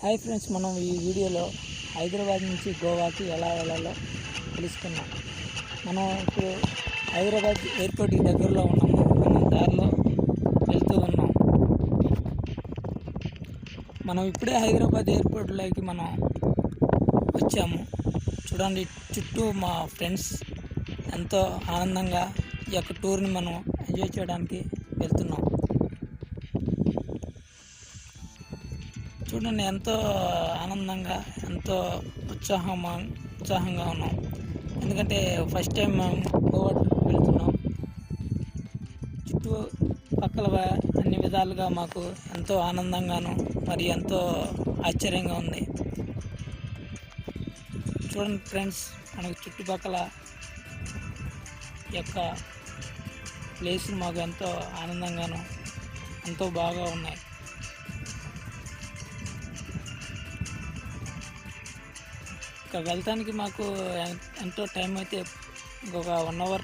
Hi friends, మనం ఈ వీడియోలో హైదరాబాద్ నుంచి గోవాకి ఎలా వెళ్ళాలో తెలుసుకున్నాం. మనం ఇప్పుడు హైదరాబాద్ ఎయిర్పోర్ట్కి దగ్గరలో ఉన్నాము. మనం దారిలో వెళ్తూ ఉన్నాం. మనం ఇప్పుడే హైదరాబాద్ ఎయిర్పోర్ట్లోకి మనం వచ్చాము. చూడండి, చుట్టూ మా ఫ్రెండ్స్ ఎంతో ఆనందంగా ఈ యొక్క టూర్ని మనం ఎంజాయ్ చేయడానికి వెళ్తున్నాం. చూడండి, ఎంతో ఆనందంగా, ఎంతో ఉత్సాహంగా ఉన్నాం. ఎందుకంటే ఫస్ట్ టైం మేము గోవా ట్రిప్ వెళ్తున్నాం. చుట్టుపక్కల అన్ని విధాలుగా మాకు ఎంతో ఆనందంగాను మరియు ఎంతో ఆశ్చర్యంగా ఉంది. చూడండి ఫ్రెండ్స్, మనకు చుట్టుపక్కల యొక్క ప్లేసులు మాకు ఎంతో ఆనందంగాను ఎంతో బాగా ఉన్నాయి. ఇక్కడ వెళ్ళటానికి మాకు ఎంతో టైం అయితే ఇంకొక 1 అవర్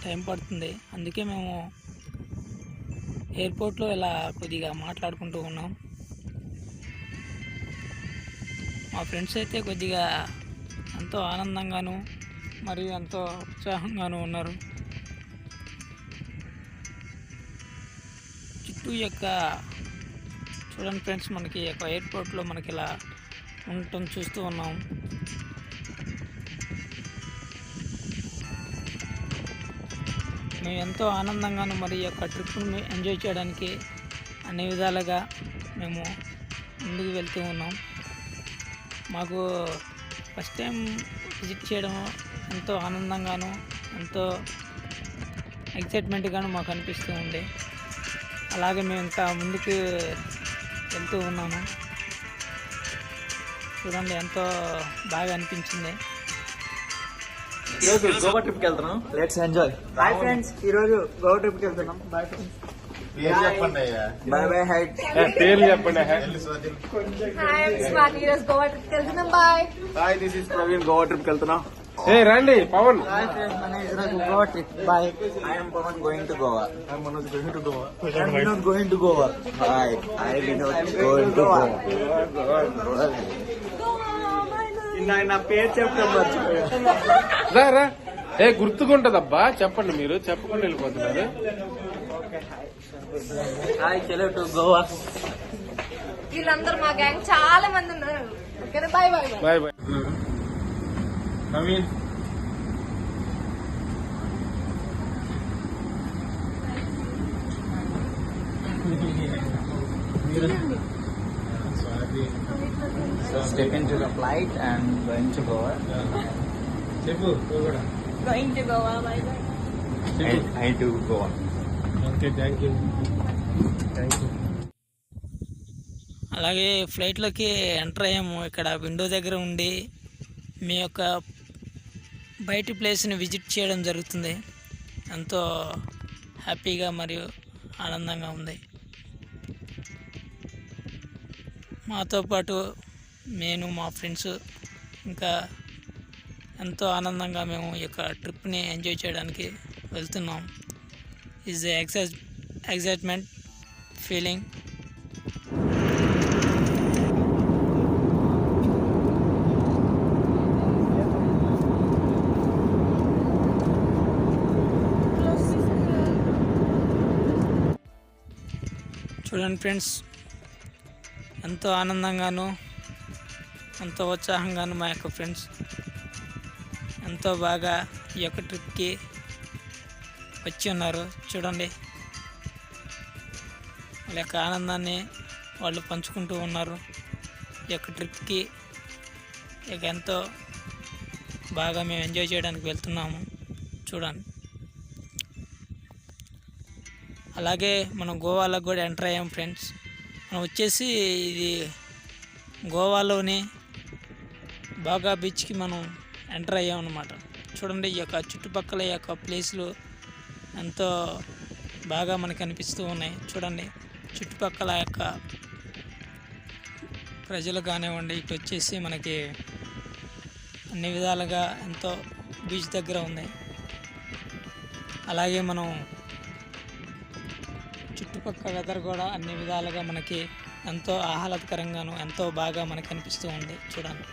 టైం పడుతుంది. అందుకే మేము ఎయిర్పోర్ట్లో ఇలా కొద్దిగా మాట్లాడుకుంటూ ఉన్నాం. మా ఫ్రెండ్స్ అయితే కొద్దిగా ఎంతో ఆనందంగాను మరియు ఎంతో ఉత్సాహంగాను ఉన్నారు. చుట్టూ యొక్క చూడండి ఫ్రెండ్స్, మనకి యొక్క ఎయిర్పోర్ట్లో మనకి ఇలా ఉండటం చూస్తూ ఉన్నాం. మేము ఎంతో ఆనందంగాను మరి ఈ యొక్క ట్రిప్ను ఎంజాయ్ చేయడానికి అన్ని విధాలుగా మేము ముందుకు వెళ్తూ ఉన్నాం. మాకు ఫస్ట్ టైం విజిట్ చేయడం ఎంతో ఆనందంగాను ఎంతో ఎక్సైట్మెంట్గాను మాకు అనిపిస్తూ ఉంది. అలాగే మేము ఇంకా ముందుకు వెళ్తూ ఉన్నాము. చూడండి, ఎంతో బాగా అనిపించింది. ఈరోజు గోవా ట్రిప్ కి వెళ్తున్నాం. Let's enjoy. హాయ్ ఫ్రెండ్స్, ఈరోజు గోవా ట్రిప్ కి వెళ్తున్నాం. Bye friends. పేరు చెప్పండి. Bye bye. హైట్ పేరు చెప్పండి. Hi, I'm Swathi. ఈరోజు గోవా ట్రిప్ కి వెళ్తున్నాం. Bye. Hi, this is Praveen. Goa trip కి వెళ్తున్నాం. ఏ రండి పవన్. హాయ్ ఫ్రెండ్స్, మన ఈరోజు Goa trip. Bye. I am Pavan going to Goa. I am Manoj going to Goa. I am Vinod going to Goa. Hi, I Vinod going to Goa. నా పేరు చెప్పడం మర్చిపోయా. రా రా. ఏ గుర్తుకుంటదబ్బా, చెప్పండి. మీరు చెప్పకుండా వెళ్ళిపోతున్నారు. హాయ్, చలో టు గోవా. వీళ్ళందరూ మా గ్యాంగ్ చాలా మంది ఉన్నారు. ఓకేనా, bye bye. Bye bye. Naveen So step into the flight and going to Goa. చెప్పు. Going to Goa. Bye bye. I do Goa. Okay, thank you. అలాగే ఫ్లైట్లోకి ఎంటర్ అయ్యాము. ఇక్కడ విండో దగ్గర ఉండి మీ యొక్క బయటి ప్లేస్ని విజిట్ చేయడం జరుగుతుంది. ఎంతో హ్యాపీగా మరియు ఆనందంగా ఉంది. మాతో పాటు నేను, మా ఫ్రెండ్స్ ఇంకా ఎంతో ఆనందంగా మేము ఈ యొక్క ట్రిప్ని ఎంజాయ్ చేయడానికి వెళ్తున్నాం. Is excitement feeling. చూడండి ఫ్రెండ్స్, ఎంతో ఆనందంగాను ఎంతో ఉత్సాహంగాను మా యొక్క ఫ్రెండ్స్ ఎంతో బాగా ఈ యొక్క ట్రిప్కి వచ్చి ఉన్నారు. చూడండి, వాళ్ళ యొక్క ఆనందాన్ని వాళ్ళు పంచుకుంటూ ఉన్నారు. ఈ యొక్క ట్రిప్కి ఇక ఎంతో బాగా మేము ఎంజాయ్ చేయడానికి వెళ్తున్నాము. చూడండి, అలాగే మనం గోవాలో కూడా ఎంటర్ అయ్యాం ఫ్రెండ్స్. మనం వచ్చేసి ఇది గోవాలోని బాగా బీచ్కి మనం ఎంటర్ అయ్యాం అన్నమాట. చూడండి, ఈ యొక్క చుట్టుపక్కల ఈ యొక్క ప్లేస్లు ఎంతో బాగా మనకు అనిపిస్తూ ఉన్నాయి. చూడండి, చుట్టుపక్కల యొక్క ప్రజలు కానివ్వండి, ఇటు వచ్చేసి మనకి అన్ని విధాలుగా ఎంతో బీచ్ దగ్గర ఉంది. అలాగే మనం చుట్టుపక్కల వెదర్ కూడా అన్ని విధాలుగా మనకి ఎంతో ఆహ్లాదకరంగాను ఎంతో బాగా మనకు అనిపిస్తూ ఉంది. చూడండి,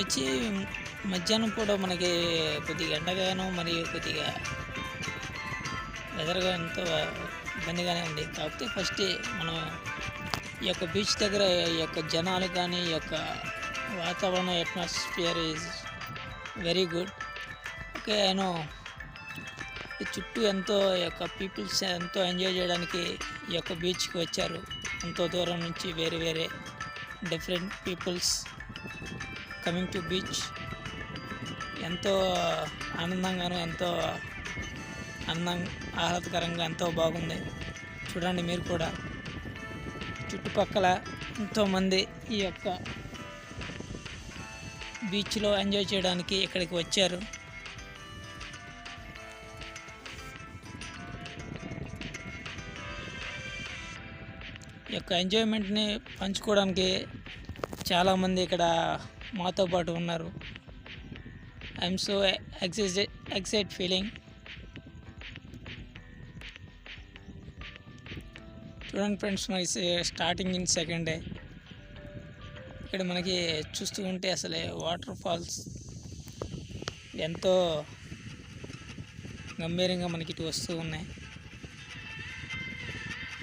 వచ్చి మధ్యాహ్నం పూట మనకి కొద్దిగా ఎండగాను మరియు కొద్దిగా వెదర్గా ఎంతో ఇబ్బందిగానే ఉంది. కాకపోతే ఫస్ట్ మనం ఈ యొక్క బీచ్ దగ్గర ఈ యొక్క జనాలు కానీ ఈ యొక్క వాతావరణం atmosphere is very good. Okay, నేను ఈ చుట్టూ ఎంతో ఈ యొక్క పీపుల్స్ ఎంతో ఎంజాయ్ చేయడానికి ఈ యొక్క బీచ్కి వచ్చారు. ఎంతో దూరం నుంచి వేరే వేరే different peoples coming to beach. ఎంతో ఆనందంగాను ఎంతో ఆహ్లాదకరంగా ఎంతో బాగుంది. చూడండి మీరు కూడా చుట్టుపక్కల ఎంతోమంది ఈ యొక్క బీచ్లో ఎంజాయ్ చేయడానికి ఇక్కడికి వచ్చారు. ఈ యొక్క ఎంజాయ్మెంట్ని పంచుకోవడానికి చాలామంది ఇక్కడ మాతో పాటు ఉన్నారు. I'm so excite feeling. చూడండి ఫ్రెండ్స్, మనకి స్టార్టింగ్ ఇన్ సెకండ్ డే. ఇక్కడ మనకి చూస్తూ ఉంటే అసలే వాటర్ ఫాల్స్ ఎంతో గంభీరంగా మనకి ఇటు వస్తూ ఉన్నాయి.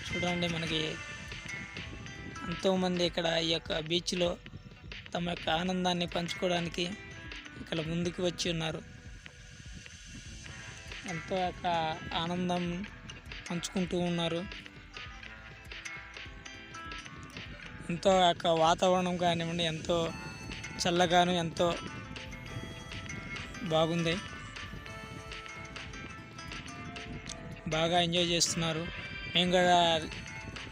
చూడండి, మనకి ఎంతోమంది ఇక్కడ ఈ యొక్క బీచ్లో తమ యొక్క ఆనందాన్ని పంచుకోవడానికి ఇక్కడ ముందుకు వచ్చి ఉన్నారు. ఎంతో యొక్క ఆనందం పంచుకుంటూ ఉన్నారు. ఎంతో యొక్క వాతావరణం కానివ్వండి ఎంతో చల్లగాను ఎంతో బాగుంది. బాగా ఎంజాయ్ చేస్తున్నారు. మేము కూడా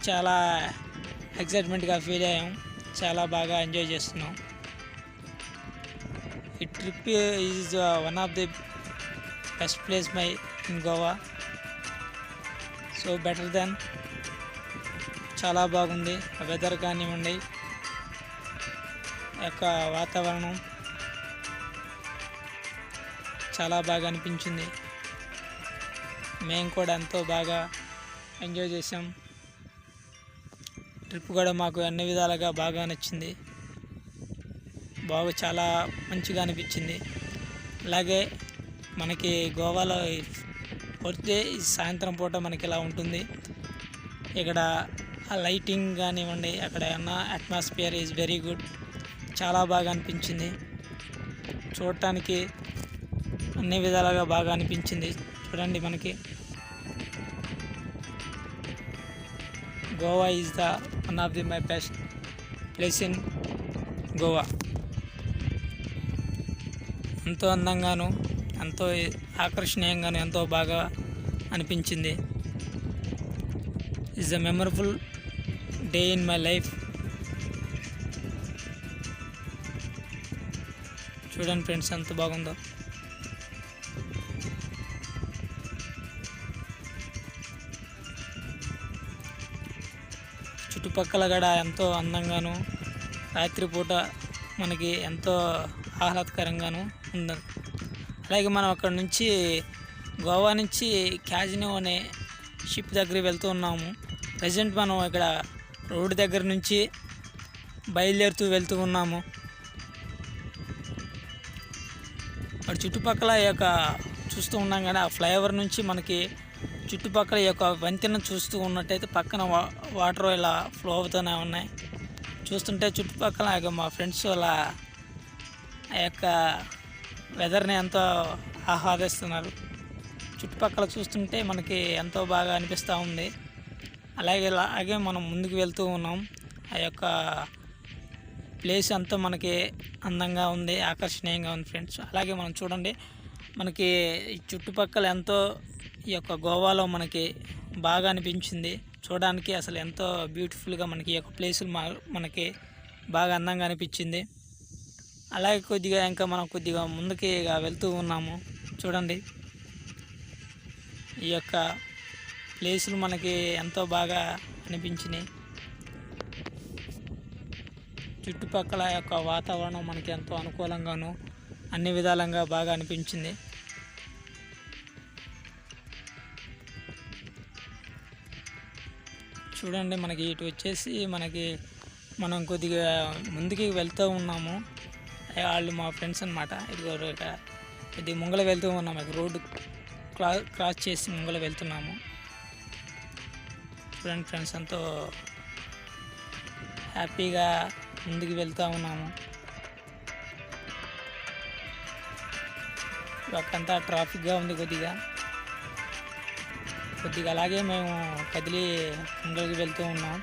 చాలా ఎక్సైట్మెంట్గా ఫీల్ అయ్యాం. చాలా బాగా ఎంజాయ్ చేస్తున్నాం. ఈ trip is one of the best place my in Goa. So better then, చాలా బాగుంది. వెదర్ కానివ్వండి యొక్క వాతావరణం చాలా బాగా అనిపించింది. మేము కూడా ఎంతో బాగా ఎంజాయ్ చేసాం. ట్రిప్ కూడా మాకు అన్ని విధాలుగా బాగా నచ్చింది. చాలా మంచిగా అనిపించింది. అలాగే మనకి గోవాలో వస్తే సాయంత్రం పూట మనకి ఇలా ఉంటుంది. ఇక్కడ ఆ లైటింగ్ కానివ్వండి అక్కడ ఉన్న అట్మాస్ఫియర్ ఈజ్ వెరీ గుడ్. చాలా బాగా అనిపించింది. చూడటానికి అన్ని విధాలుగా బాగా అనిపించింది. చూడండి, మనకి Goa is the one of the my best place in Goa. ఎంతో అందంగాను ఎంతో ఆకర్షణీయంగాను ఎంతో బాగా అనిపించింది. Is a memorable day in my life. చూడండి ఫ్రెండ్స్, ఎంత బాగుందో. చుట్టుపక్కల కూడా ఎంతో అందంగాను రాత్రిపూట మనకి ఎంతో ఆహ్లాదకరంగాను ఉంది. అలాగే మనం అక్కడ నుంచి గోవా నుంచి క్యాజినో అనే షిప్ దగ్గరికి వెళ్తూ ఉన్నాము. ప్రజెంట్ మనం ఇక్కడ రోడ్డు దగ్గర నుంచి బయలుదేరుతూ వెళ్తూ ఉన్నాము. అక్కడ చుట్టుపక్కల ఈ యొక్క చూస్తూ ఉన్నాం కానీ ఆ ఫ్లైఓవర్ నుంచి మనకి చుట్టుపక్కల ఈ యొక్క వంతెన చూస్తూ ఉన్నట్టయితే పక్కన వాటర్ ఇలా ఫ్లో అవుతూనే ఉన్నాయి. చూస్తుంటే చుట్టుపక్కల మా ఫ్రెండ్స్ అలా ఆ యొక్క వెదర్ని ఎంతో ఆహ్వాదిస్తున్నారు. చుట్టుపక్కల చూస్తుంటే మనకి ఎంతో బాగా అనిపిస్తూ ఉంది. అలాగే మనం ముందుకు వెళ్తూ ఉన్నాం. ఆ యొక్క ప్లేస్ అంతా మనకి అందంగా ఉంది, ఆకర్షణీయంగా ఉంది ఫ్రెండ్స్. అలాగే మనం చూడండి, మనకి చుట్టుపక్కల ఎంతో ఈ యొక్క గోవాలో మనకి బాగా అనిపించింది. చూడడానికి అసలు ఎంతో బ్యూటిఫుల్గా మనకి ఈ యొక్క ప్లేసులు మనకి బాగా అందంగా అనిపించింది. అలాగే మనం కొద్దిగా ముందుకి వెళ్తూ ఉన్నాము. చూడండి, ఈ యొక్క ప్లేసులు మనకి ఎంతో బాగా అనిపించినాయి. చుట్టుపక్కల యొక్క వాతావరణం మనకి ఎంతో అనుకూలంగాను అన్ని విధాలంగా బాగా అనిపించింది. చూడండి, మనకి ఇటు వచ్చేసి మనం కొద్దిగా ముందుకి వెళ్తూ ఉన్నాము. వాళ్ళు మా ఫ్రెండ్స్ అనమాట. ఇదిగో కొద్దిగా ముంగల వెళ్తూ ఉన్నాము. రోడ్డు క్రాస్ చేసి ముంగల వెళ్తున్నాము. చూడండి ఫ్రెండ్స్, ఎంతో హ్యాపీగా ముందుకు వెళ్తూ ఉన్నాము. అక్కడంతా ట్రాఫిక్గా ఉంది కొద్దిగా అలాగే మేము కదిలి ముంగలికి వెళ్తూ ఉన్నాం.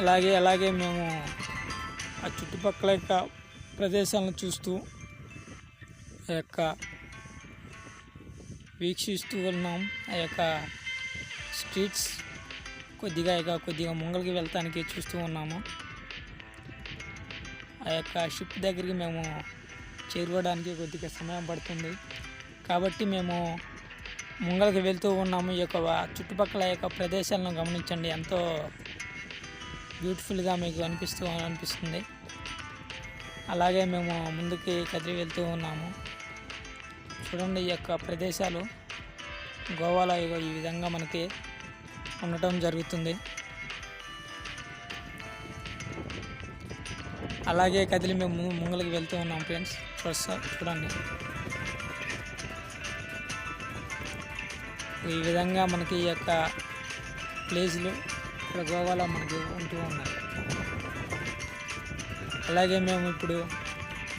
అలాగే మేము ఆ చుట్టుపక్కల యొక్క ప్రదేశాలను చూస్తూ వీక్షిస్తూ ఉన్నాం. ఆ యొక్క స్ట్రీట్స్ కొద్దిగా ముంగలికి వెళ్తానికి చూస్తూ ఉన్నాము. ఆ యొక్క షిప్ దగ్గరికి మేము చేరుకోవడానికి కొద్దిగా సమయం పడుతుంది కాబట్టి మేము ముంగలికి వెళ్తూ ఉన్నాము. ఈ యొక్క చుట్టుపక్కల యొక్క ప్రదేశాలను గమనించండి, ఎంతో బ్యూటిఫుల్గా మీకు అనిపిస్తుంది. అలాగే మేము ముందుకి కదిలి వెళ్తూ ఉన్నాము. చూడండి, ఈ యొక్క ప్రదేశాలు గోవాలో ఈ విధంగా మనకి ఉండటం జరుగుతుంది. అలాగే కదిలి మేము ముంగలికి వెళ్తూ ఉన్నాం ఫ్రెండ్స్. చూడండి, ఈ విధంగా మనకి ఈ యొక్క ప్లేస్లు ఇక్కడ గోవాలో మనకి ఉంటూ ఉన్నాయి. అలాగే మేము ఇప్పుడు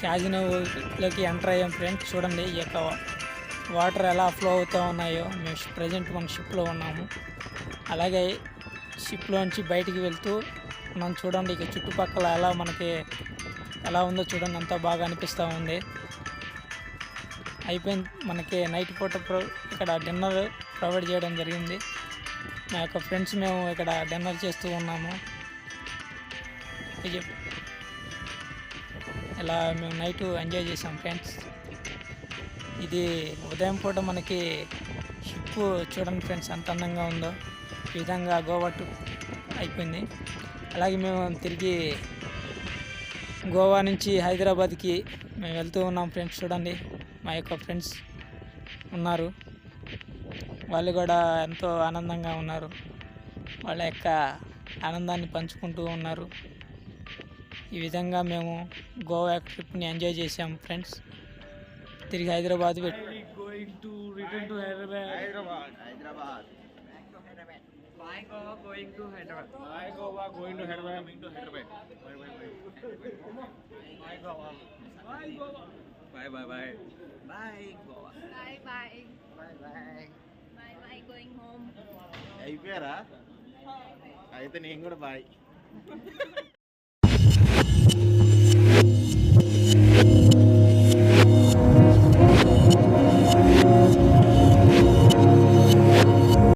క్యాజినోలోకి ఎంటర్ అయ్యాం ఫ్రెండ్స్. చూడండి, ఈ యొక్క వాటర్ ఎలా ఫ్లో అవుతూ ఉన్నాయో. మేము ప్రజెంట్ మన షిప్లో ఉన్నాము. అలాగే షిప్లోంచి బయటికి వెళ్తూ మనం చూడండి, ఇక చుట్టుపక్కల ఎలా ఉందో చూడండి, అంతా బాగా అనిపిస్తూ ఉంది. అయిపోయింది, మనకి నైట్ పూట ఇక్కడ డిన్నర్ ప్రొవైడ్ చేయడం జరిగింది. మా యొక్క ఫ్రెండ్స్ మేము ఇక్కడ డిన్నర్ చేస్తూ ఉన్నాము. ఇలా మేము నైట్ ఎంజాయ్ చేసాం ఫ్రెండ్స్. ఇది ఉదయం పూట మనకి షిప్ చూడండి ఫ్రెండ్స్, ఎంత అందంగా ఉందో. ఈ విధంగా గోవా టూర్ అయిపోయింది. అలాగే మేము తిరిగి గోవా నుంచి హైదరాబాద్కి మేము వెళ్తూ ఉన్నాం ఫ్రెండ్స్. చూడండి, మా యొక్క ఫ్రెండ్స్ ఉన్నారు, వాళ్ళు కూడా ఎంతో ఆనందంగా ఉన్నారు. వాళ్ళ యొక్క ఆనందాన్ని పంచుకుంటూ ఉన్నారు. ఈ విధంగా మేము గోవా ట్రిప్ని ఎంజాయ్ చేసాం ఫ్రెండ్స్. తిరిగి Hyderabad going to return to Hyderabad. Bye Goa, going to Hyderabad. Bye Goa, going to Hyderabad. Bye Goa. Bye Goa. Bye bye bye. Bye Goa. Bye bye. Bye bye. Bye bye, going home. అయిపోయారా అయితే నేను కూడా bye